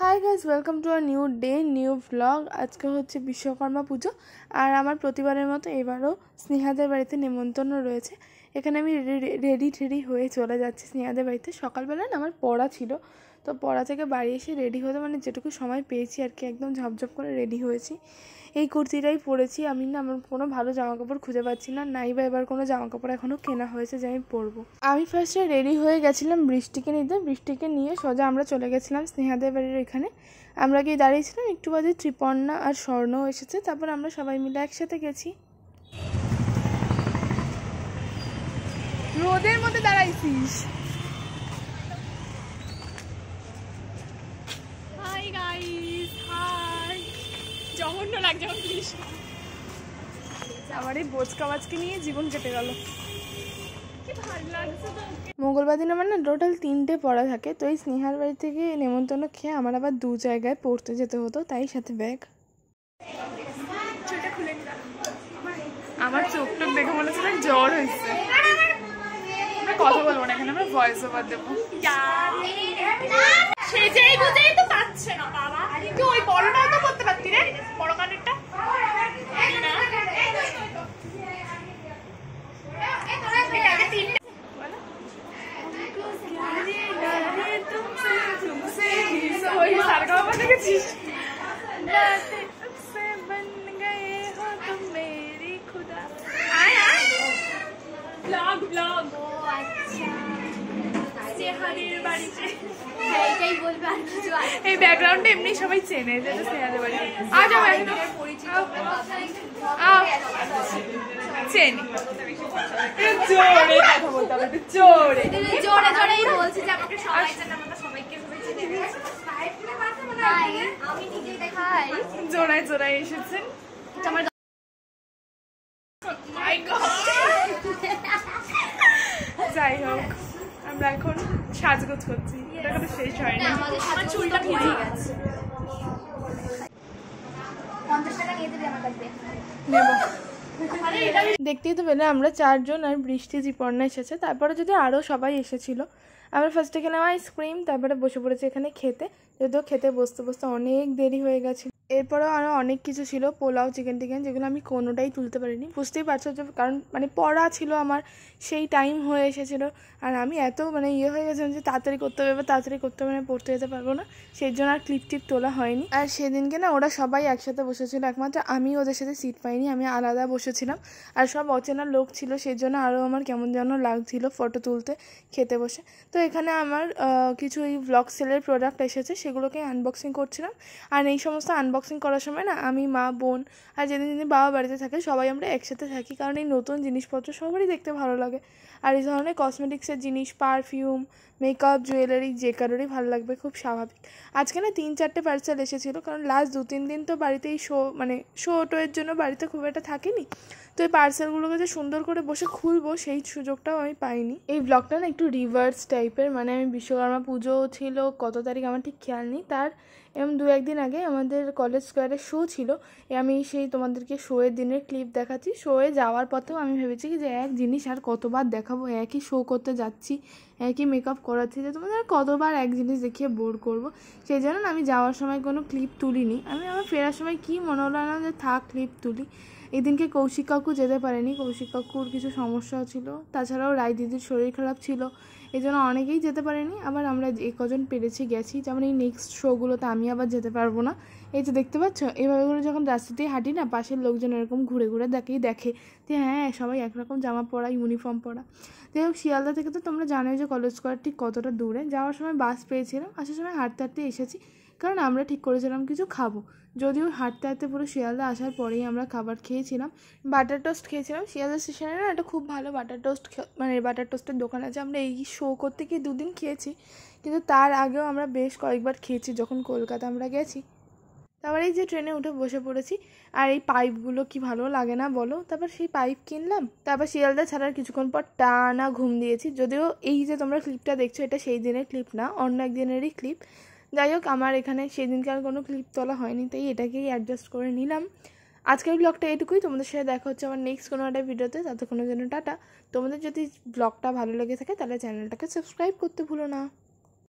Hi guys, welcome to a new day new vlog. আজকে হচ্ছে বিশ্বকর্মা পুজো, আর আমার প্রতিবারের মতো এবারও স্নেহাদের বাড়িতে নেমন্তন্ন রয়েছে। এখানে আমি রেডি হয়ে চলে যাচ্ছি স্নেহাদের বাড়িতে। সকালবেলা না আমার পড়া ছিল, তো পড়া থেকে বাড়ি এসে রেডি হতে যেটুকু সময় পেয়েছি আর কি, একদম ঝপঝপ করে রেডি হয়েছি। এই কুর্তিটাই পরেছি আমি। না আমার কোনো ভালো জামা কাপড় খুঁজে পাচ্ছি না, নাই বা এবার কোনো জামা কাপড় এখনও কেনা হয়েছে যে আমি পরবো। আমি ফার্স্টে রেডি হয়ে গেছিলাম বৃষ্টিকে নিতে। বৃষ্টিকে নিয়ে সোজা আমরা চলে গেছিলাম স্নেহাদের বাড়ির এখানে। আমরা গিয়ে দাঁড়িয়েছিলাম, একটু বাদে ত্রিপর্ণা আর স্বর্ণও এসেছে। তারপর আমরা সবাই মিলে একসাথে গেছি। রোদের মধ্যে দাঁড়াইছিস? Hi guys, high. জঘন্য লাগছে প্লিজ। আমার এই বোচকাবাজকে নিয়ে জীবন কেটে গেল। মঙ্গলবার দিন আমার না টোটাল 3টে পড়া থাকে, তো এই স্নেহার বাড়ি থেকে নেমন্তন্ন খেয়ে আমার আবার 2 জায়গায় পড়তে যেতে হতো, তাই সাথে ব্যাগ। আমার চোখ টোক দেখে মনে হচ্ছে জ্বর হয়েছে। আমরা কথা বলবো না এখানে, আমরা ভয়েস ওভার দেবো। সেজেই বুঝেই তো পাচ্ছে না বাবা, তুই ওই বড়টাও তো করতে পারতি রে, বড় কানেরটা। এই ব্যাকগ্রাউন্ডে এমনি সবাই চেনে যে স্নেহাদের বাড়ি। আজ আমি চেনি জোরে কথা বলতে হবে, জোরে জোরে জোরেই বলছি যে আমাকে সবাই চেনে, আমরা সবাইকে আমি নিজেই দেখাই। জোড়ায় জোড়ায় এসেছেন। আমার যাই হোক, আমরা এখন সাজগোজ করছি, এটা কোনো শেষ হয়নি। আমার চুলটা ভিজে গেছে। 50 টাকা নিয়ে দিবি আমার কাছে। নেব। দেখতেই তো পেলে আমরা 4 জন, আর বৃষ্টি ত্রিপর্ণা এসেছে। তারপরে যদি আরও সবাই এসেছিল। আমরা ফার্স্টে খেলাম আইসক্রিম, তারপরে বসে পড়েছি এখানে খেতে। যদিও খেতে বসতে বসতে অনেক দেরি হয়ে গেছে। এরপরেও আরও অনেক কিছু ছিল, পোলাও, চিকেন টিকেন, যেগুলো আমি কোনোটাই তুলতে পারিনি। বুঝতেই পারছো যে কারণ পড়া ছিল আমার, সেই টাইম হয়ে এসেছিলো। আর আমি এত ইয়ে হয়ে গেছিলাম যে তাড়াতাড়ি করতে হবে, তাড়াতাড়ি করতে হবে, পড়তে যেতে পারবো না, সেই জন্য আর ক্লিপ টিপ তোলা হয়নি। আর সেদিনকে না ওরা সবাই একসাথে বসেছিল, একমাত্র আমি ওদের সাথে সিট পাইনি, আমি আলাদা বসেছিলাম। আর সব অচেনা লোক ছিল, সেই জন্য আরও আমার কেমন যেন লাগছিল ফটো তুলতে খেতে বসে। তো এখানে আমার কিছু এই ভ্লগ সেলের প্রোডাক্ট এসেছে, সেগুলোকে আনবক্সিং করছিলাম। আর এই সমস্ত আনবক্সিং করার সময় না আমি, মা, বোন আর যেদিন যেদিন বাবা বাড়িতে থাকে সবাই আমরা একসাথে থাকি, কারণ এই নতুন জিনিসপত্র সবারই দেখতে ভালো লাগে। আর এই ধরনের কসমেটিক্সের জিনিস, পারফিউম, মেকআপ, জুয়েলারি যে কারোরই ভালো লাগবে, খুব স্বাভাবিক। আজকে না 3-4টে পার্সেল এসেছিলো, কারণ লাস্ট 2-3 দিন তো বাড়িতেই শো টোয়ের জন্য বাড়িতে খুব একটা থাকেনি। তো এই পার্সেলগুলোকে যে সুন্দর করে বসে খুলবো সেই সুযোগটাও আমি পাইনি। এই ব্লগটা না একটু রিভার্স টাইপের, আমি বিশ্বকর্মা পুজো ছিল কত তারিখ আমার ঠিক খেয়াল নেই, তার এরকম 2-1 দিন আগে আমাদের কলেজ স্কোয়ারে শো ছিল। আমি সেই তোমাদেরকে শোয়ের দিনের ক্লিপ দেখাচ্ছি। শোয়ে যাওয়ার পথেও আমি ভেবেছি কি যে এক জিনিস আর কতবার দেখাবো, একই শো করতে যাচ্ছি, একই মেকআপ করাচ্ছি, যে তোমাদের কতবার এক জিনিস দেখিয়ে বোর করবো। সেই জন্য আমি যাওয়ার সময় কোনো ক্লিপ তুলিনি। আমি আমার ফেরার সময় কি মনে হলো না যে থাক ক্লিপ তুলি। এই দিনকে কৌশিক কাকু যেতে পারেনি, কৌশিক কাকুর কিছু সমস্যা ছিল, তাছাড়াও রায় দিদির শরীর খারাপ ছিল, এই জন্য অনেকেই যেতে পারেনি। আবার আমরা যে কজন পেরেছি গেছি, যেমন এই নেক্সট শোগুলোতে আমি আবার যেতে পারবো না। এই যে দেখতে পাচ্ছ, এভাবে করে যখন রাস্তাতেই হাঁটি না, পাশের লোকজন এরকম ঘুরে ঘুরে দেখে যে হ্যাঁ সবাই একরকম জামা পরা, ইউনিফর্ম পরা। যাই হোক, শিয়ালদা থেকে তো তোমরা জানোই যে কলেজ স্কোয়ার ঠিক কতটা দূরে। যাওয়ার সময় বাস পেয়েছিলাম, আসার সময় হাঁটতে হাঁটতে এসেছি, কারণ আমরা ঠিক করেছিলাম কিছু খাবো। যদিও হাঁটতে হাঁটতে পুরো শিয়ালদা আসার পরেই আমরা খাবার খেয়েছিলাম, বাটার টোস্ট খেয়েছিলাম। শিয়ালদা স্টেশনে না একটা খুব ভালো বাটার টোস্টের দোকান আছে। আমরা এই শো করতে গিয়ে 2 দিন খেয়েছি, কিন্তু তার আগেও আমরা বেশ কয়েকবার খেয়েছি যখন কলকাতা আমরা গেছি। তারপর এই যে ট্রেনে উঠে বসে পড়েছি, আর এই পাইপগুলো কি ভালো লাগে না বলো। তারপর সেই পাইপ কিনলাম, তারপর শিয়ালদা ছাড়ার কিছুক্ষণ পর টানা ঘুম দিয়েছি। যদিও এই যে তোমরা ক্লিপটা দেখছো, এটা সেই দিনের ক্লিপ না, অন্য একদিনেরই ক্লিপ। যাই হোক, আমার এখানে সেদিনকার কোনো ক্লিপ তোলা হয়নি, তাই এটাকেই অ্যাডজাস্ট করে নিলাম। আজকের ব্লগটা এটুকুই। তোমাদের সাথে দেখা হচ্ছে আমার নেক্সট কোনো একটা ভিডিওতে। ততক্ষণের জন্য টাটা। তোমাদের যদি ব্লগটা ভালো লেগে থাকে তাহলে চ্যানেলটাকে সাবস্ক্রাইব করতে ভুলো না।